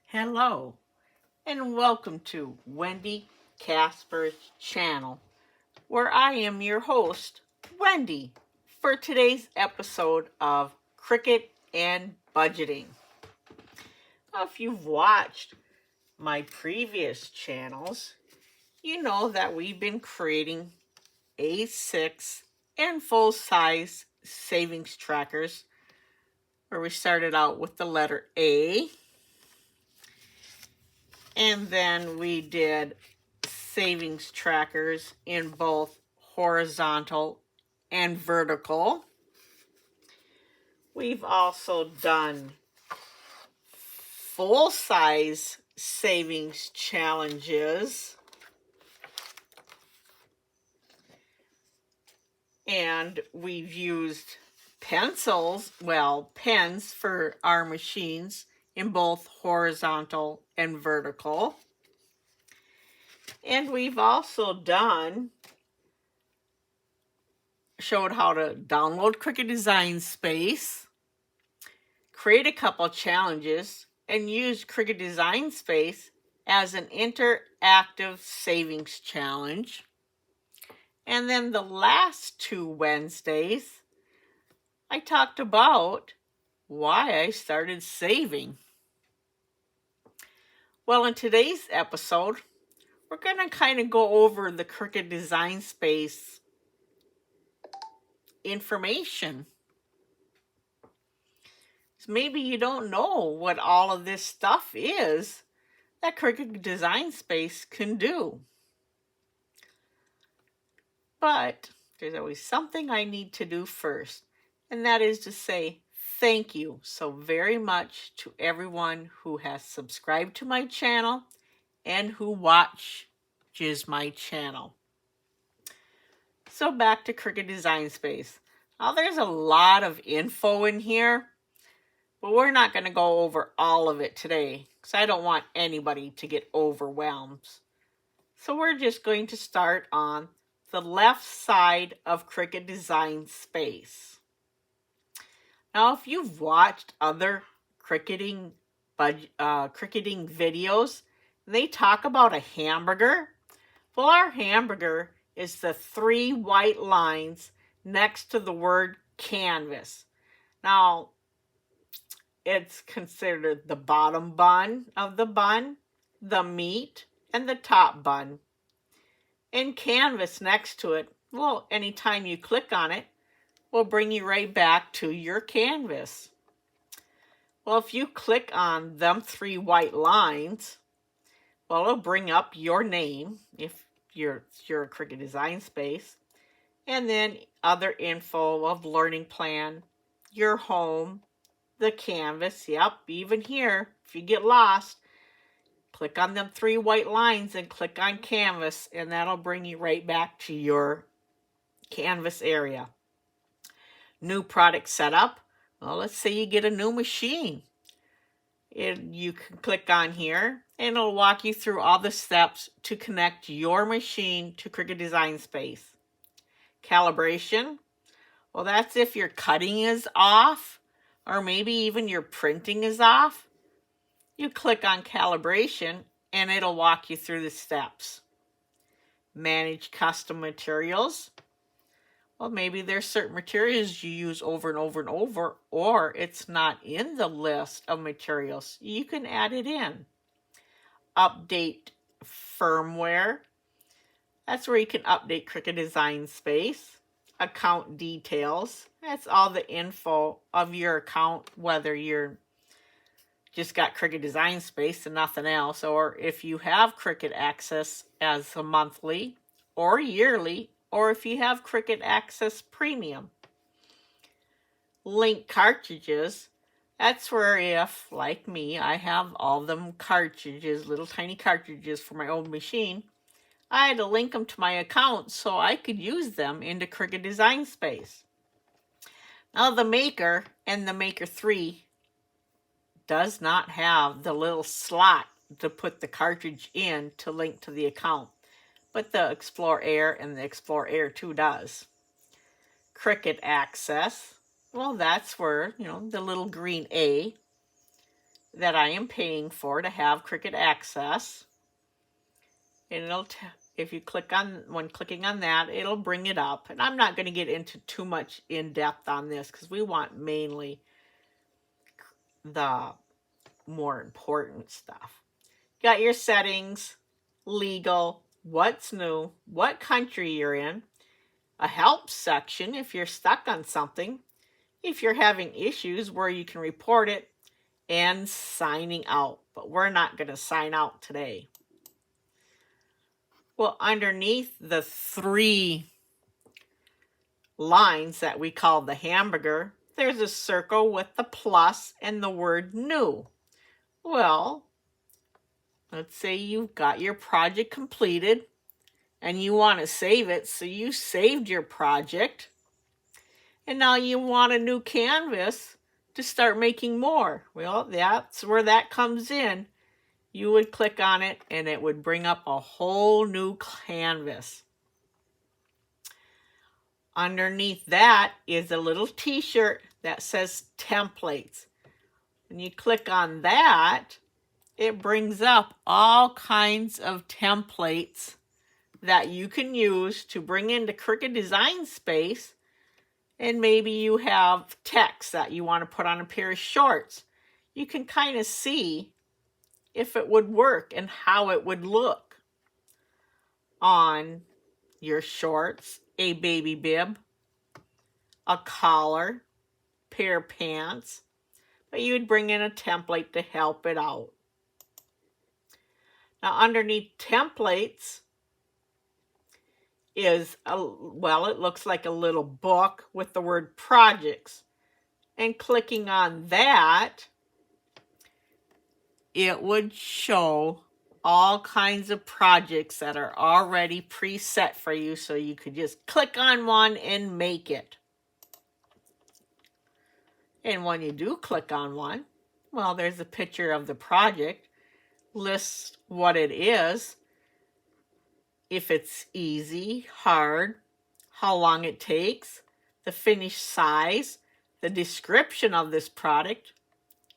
Hello, and welcome to Wendy Casper's channel, where I am your host, Wendy, for today's episode of Cricut and Budgeting. Now, if you've watched my previous channels, you know that we've been creating A6 and full-size savings trackers, where we started out with the letter A, and then we did savings trackers in both horizontal and vertical. We've also done full-size savings challenges, and we've used pens for our machines in both horizontal and vertical. And we've also showed how to download Cricut Design Space, create a couple challenges, and use Cricut Design Space as an interactive savings challenge. And then the last 2 Wednesdays, I talked about why I started saving. Well, in today's episode, we're going to kind of go over the Cricut Design Space information. So maybe you don't know what all of this stuff is that Cricut Design Space can do. But there's always something I need to do first, and that is to say thank you so very much to everyone who has subscribed to my channel and who watches my channel. So back to Cricut Design Space. Now there's a lot of info in here, but we're not going to go over all of it today because I don't want anybody to get overwhelmed. So we're just going to start on the left side of Cricut Design Space. Now, if you've watched other cricketing videos, they talk about a hamburger. Well, our hamburger is the 3 white lines next to the word canvas. Now, it's considered the bottom bun of the bun, the meat, and the top bun. And canvas next to it, well, anytime you click on it, will bring you right back to your canvas. Well, if you click on them 3 white lines, well, it'll bring up your name if you're a Cricut Design Space, and then other info of learning plan, your home, the canvas. Yep, even here, if you get lost, click on them 3 white lines and click on canvas, and that'll bring you right back to your canvas area. New product setup. Well, let's say you get a new machine. You can click on here, and it'll walk you through all the steps to connect your machine to Cricut Design Space. Calibration. Well, that's if your cutting is off, or maybe even your printing is off. You click on calibration and it'll walk you through the steps. Manage custom materials. Well, maybe there's certain materials you use over and over and over, or it's not in the list of materials. You can add it in. Update firmware. That's where you can update Cricut Design Space. Account details. That's all the info of your account, whether you're just got Cricut Design Space and nothing else, or if you have Cricut Access as a monthly or yearly, or if you have Cricut Access Premium. Link cartridges. That's where if, like me, I have all them cartridges, little tiny cartridges for my old machine, I had to link them to my account so I could use them into Cricut Design Space. Now the Maker and the Maker 3 does not have the little slot to put the cartridge in to link to the account, but the Explore Air and the Explore Air 2 does. Cricut Access, well, that's where, the little green A. that I am paying for to have Cricut Access. And it'll if you click on, when clicking on that, it'll bring it up. And I'm not going to get into too much in depth on this because we want mainly the more important stuff. Got your settings, legal, what's new, what country you're in, a help section if you're stuck on something, if you're having issues where you can report it, and signing out. But we're not going to sign out today. Well, underneath the 3 lines that we call the hamburger, there's a circle with the plus and the word new. Well, let's say you've got your project completed and you want to save it, so you saved your project and now you want a new canvas to start making more. Well, that's where that comes in. You would click on it and it would bring up a whole new canvas. Underneath that is a little t-shirt that says templates. When you click on that, it brings up all kinds of templates that you can use to bring into Cricut Design Space. And maybe you have text that you want to put on a pair of shorts. You can kind of see if it would work and how it would look on your shorts, a baby bib, a collar, pair of pants. But you would bring in a template to help it out. Now underneath templates is, it looks like a little book with the word projects. And clicking on that, it would show all kinds of projects that are already preset for you, so you could just click on one and make it. And when you do click on one, well, there's a picture of the project, lists what it is, if it's easy, hard, how long it takes, the finished size, the description of this product,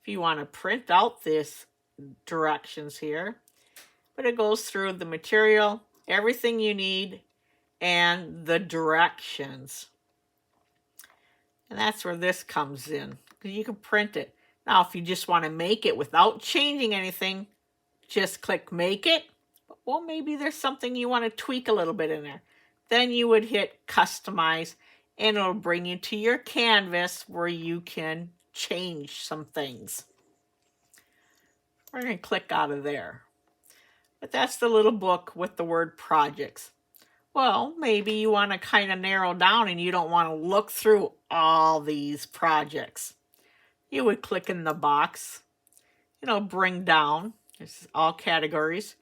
if you want to print out this directions here. But it goes through the material, everything you need, and the directions. And that's where this comes in, because you can print it. Now, if you just want to make it without changing anything, just click Make It. Well, maybe there's something you want to tweak a little bit in there. Then you would hit Customize, and it'll bring you to your canvas where you can change some things. We're going to click out of there. But that's the little book with the word projects. Well, maybe you want to kind of narrow down and you don't want to look through all these projects. You would click in the box, bring down. This is all categories.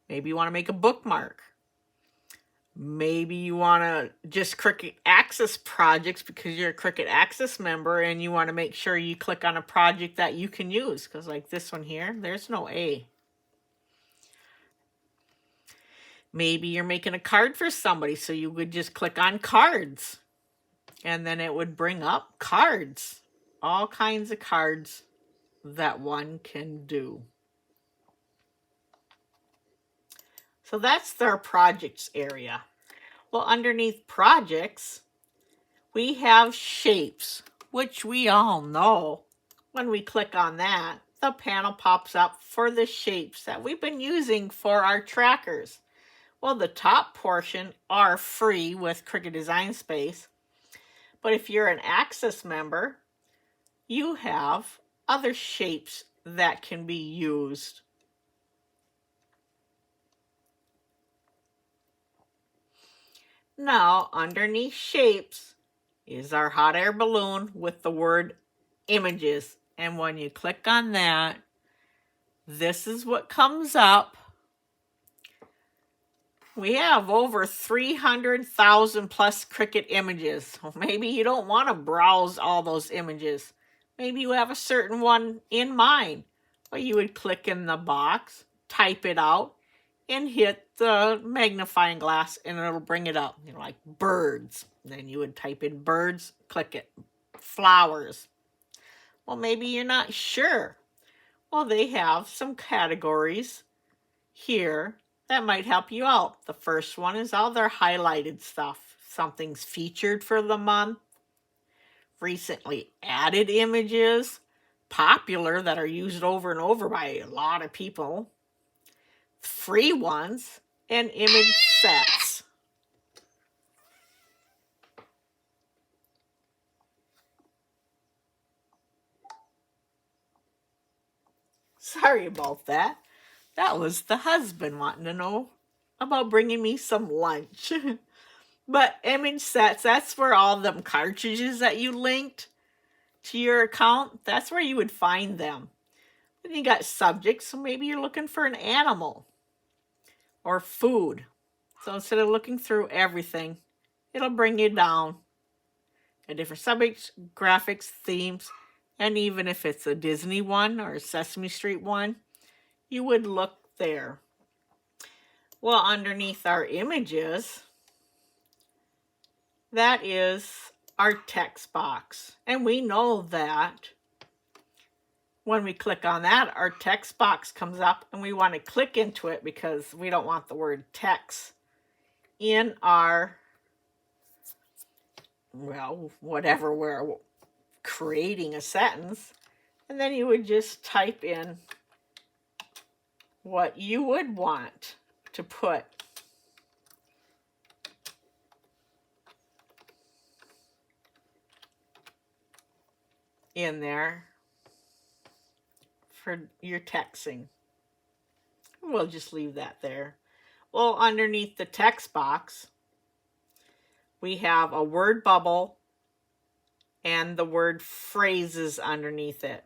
Maybe you want to make a bookmark. Maybe you want to just Cricut Access projects because you're a Cricut Access member and you want to make sure you click on a project that you can use. Because like this one here, there's no A. Maybe you're making a card for somebody, so you would just click on cards. And then it would bring up cards. All kinds of cards that one can do. So that's their projects area. Well, underneath projects, we have shapes, which we all know. When we click on that, the panel pops up for the shapes that we've been using for our trackers. Well, the top portion are free with Cricut Design Space. But if you're an Access member, you have other shapes that can be used. Now, underneath shapes is our hot air balloon with the word images. And when you click on that, this is what comes up. We have over 300,000 plus Cricut images. Maybe you don't want to browse all those images. Maybe you have a certain one in mind. Well, you would click in the box, type it out, and hit the magnifying glass, and it'll bring it up. Like birds. Then you would type in birds, click it. Flowers. Well, maybe you're not sure. Well, they have some categories here that might help you out. The first one is all their highlighted stuff. Something's featured for the month, recently added images, popular that are used over and over by a lot of people, free ones, and image sets. Sorry about that. That was the husband wanting to know about bringing me some lunch. But image sets, that's where all them cartridges that you linked to your account, that's where you would find them. Then you got subjects, so maybe you're looking for an animal or food. So instead of looking through everything, it'll bring you down a different subjects, graphics, themes, and even if it's a Disney one or a Sesame Street one, you would look there. Well, underneath our images, that is our text box. And we know that when we click on that, our text box comes up and we want to click into it because we don't want the word text in our, well, whatever we're creating a sentence. And then you would just type in what you would want to put in there for your texting. We'll just leave that there. Well, underneath the text box, we have a word bubble and the word phrases underneath it.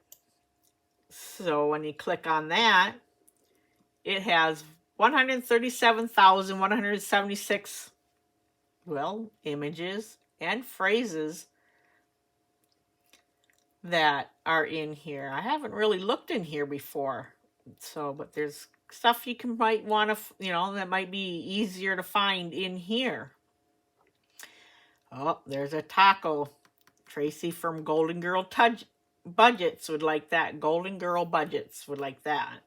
So when you click on that, it has 137,176, well, images and phrases that are in here. I haven't really looked in here before. So, but there's stuff you might want to, that might be easier to find in here. Oh, there's a taco. Tracy from Golden Girl Budgets would like that. Golden Girl Budgets would like that.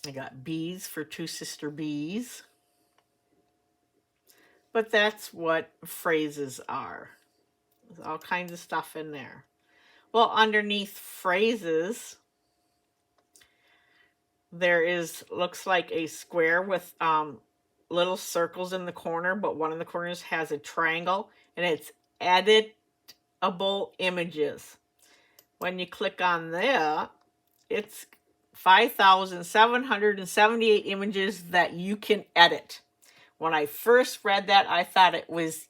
I got bees for Two Sister Bees. But that's what phrases are. There's all kinds of stuff in there. Well, underneath phrases, there looks like a square with little circles in the corner, but one of the corners has a triangle, and it's editable images. When you click on that, it's 5,778 images that you can edit. When I first read that, I thought it was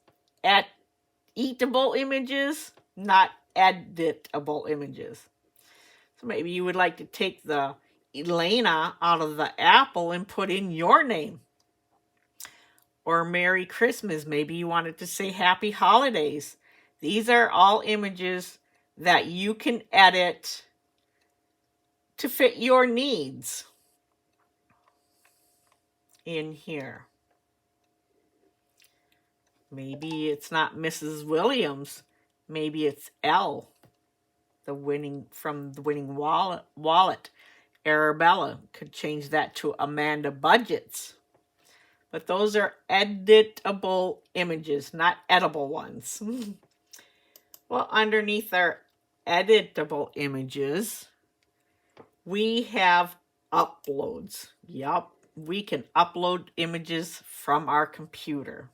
eatable images, not editable images. So maybe you would like to take the Elena out of the apple and put in your name. Or Merry Christmas. Maybe you wanted to say Happy Holidays. These are all images that you can edit to fit your needs in here. Maybe it's not Mrs. Williams. Maybe it's Elle, from the winning wallet. Arabella could change that to Amanda Budgets. But those are editable images, not edible ones. Well, underneath our editable images, we have uploads. Yup, we can upload images from our computer.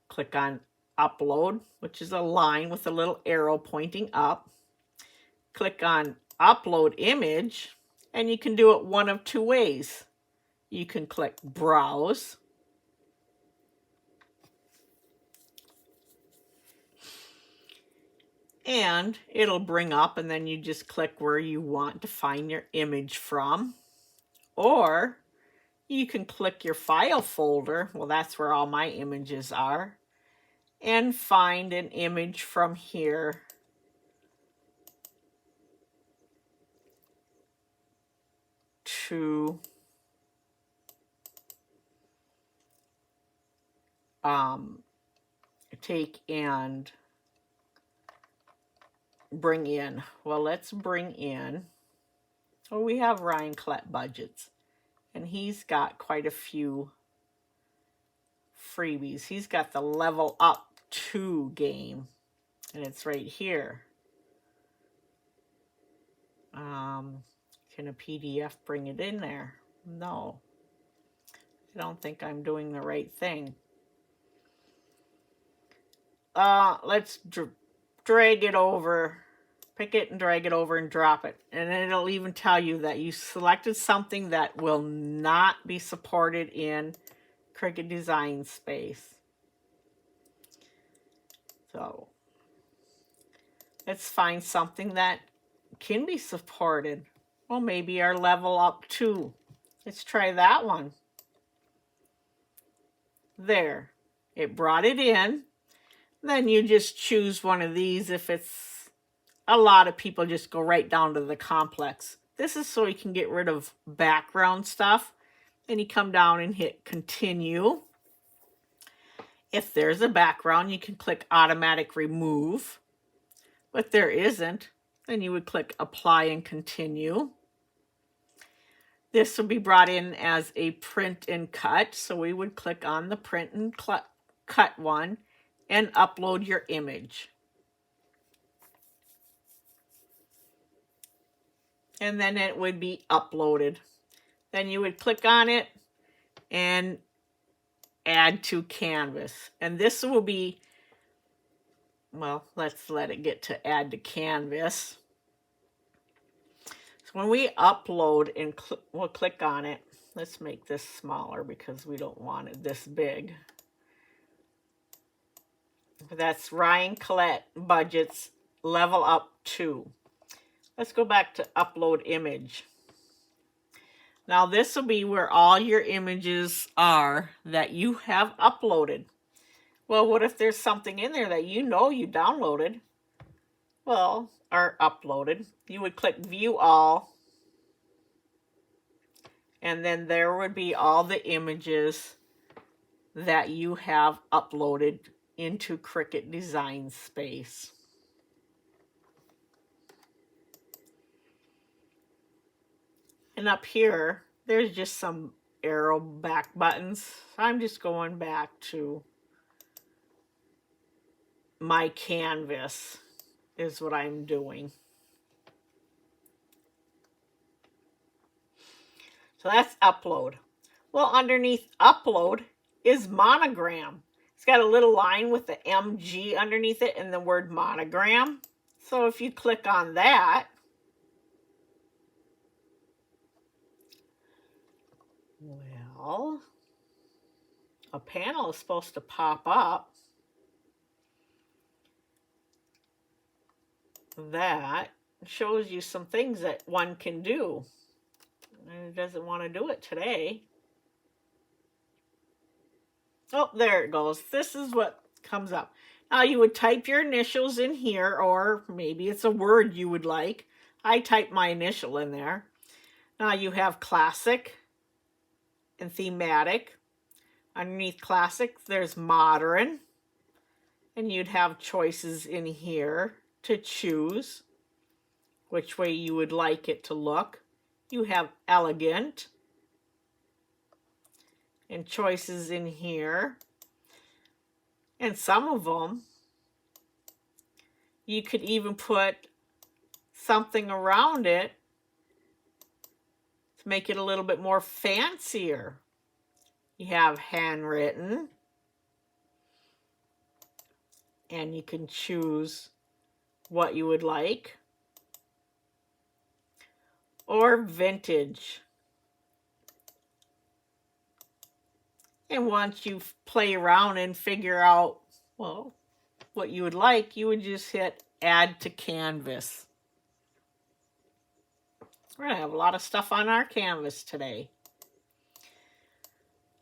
Click on upload, which is a line with a little arrow pointing up. Click on upload image, and you can do it one of two ways. You can click browse, and it'll bring up, and then you just click where you want to find your image from. Or you can click your file folder, well, that's where all my images are, and find an image from here. To take and bring in? Well, let's bring in, well, we have Ryan Klett budgets, and he's got quite a few freebies. He's got the Level Up 2 game, and it's right here. Can a PDF bring it in there? No. I don't think I'm doing the right thing. Let's drag it over, pick it and drag it over and drop it. And then it'll even tell you that you selected something that will not be supported in Cricut Design Space. So let's find something that can be supported. Well, maybe our Level Up 2. Let's try that one. There, it brought it in. Then you just choose one of these. If it's a lot of people, just go right down to the complex. This is so you can get rid of background stuff. Then you come down and hit continue. If there's a background, you can click automatic remove. But there isn't, then you would click apply and continue. This will be brought in as a print and cut. So we would click on the print and cut one and upload your image. And then it would be uploaded. Then you would click on it and add to canvas. And this will be, well, let's let it get to add to canvas. So when we upload and we'll click on it, let's make this smaller because we don't want it this big. That's Ryan Klett budgets Level Up 2. Let's go back to upload image. Now this will be where all your images are that you have uploaded. Well, what if there's something in there that you know you downloaded? Well, or uploaded. You would click view all. And then there would be all the images that you have uploaded into Cricut Design Space. And up here, there's just some arrow back buttons. I'm just going back to my canvas is what I'm doing. So that's upload. Well, underneath upload is monogram. It's got a little line with the MG underneath it and the word monogram. So if you click on that, well, a panel is supposed to pop up that shows you some things that one can do. And it doesn't want to do it today. Oh, there it goes. This is what comes up. Now you would type your initials in here, or maybe it's a word you would like. I type my initial in there. Now you have classic and thematic. Underneath classic, there's modern. And you'd have choices in here to choose which way you would like it to look. You have elegant. And choices in here. And some of them, you could even put something around it to make it a little bit more fancier. You have handwritten. And you can choose what you would like. Or vintage. And once you play around and figure out, well, what you would like, you would just hit add to canvas. We're going to have a lot of stuff on our canvas today.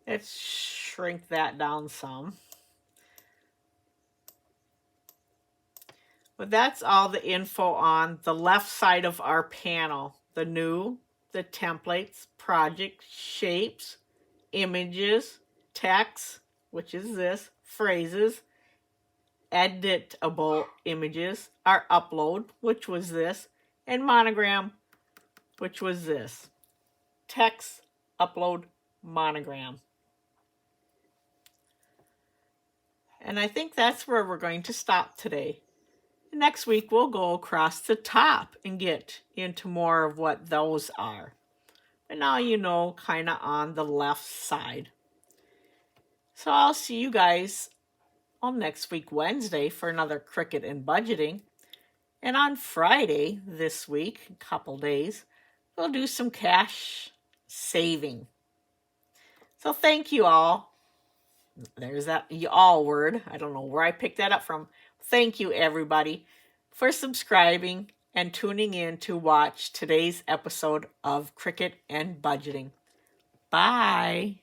Let's shrink that down some. But that's all the info on the left side of our panel. The new, the templates, project, shapes, images, text, which is this, phrases, editable images are upload, which was this, and monogram, which was this. Text, upload, monogram. And I think that's where we're going to stop today. Next week, we'll go across the top and get into more of what those are. And now you know, kind of on the left side. So I'll see you guys on next week, Wednesday, for another Cricut and Budgeting. And on Friday this week, a couple days, we'll do some cash saving. So thank you all. There's that y'all word. I don't know where I picked that up from. Thank you, everybody, for subscribing and tuning in to watch today's episode of Cricut and Budgeting. Bye.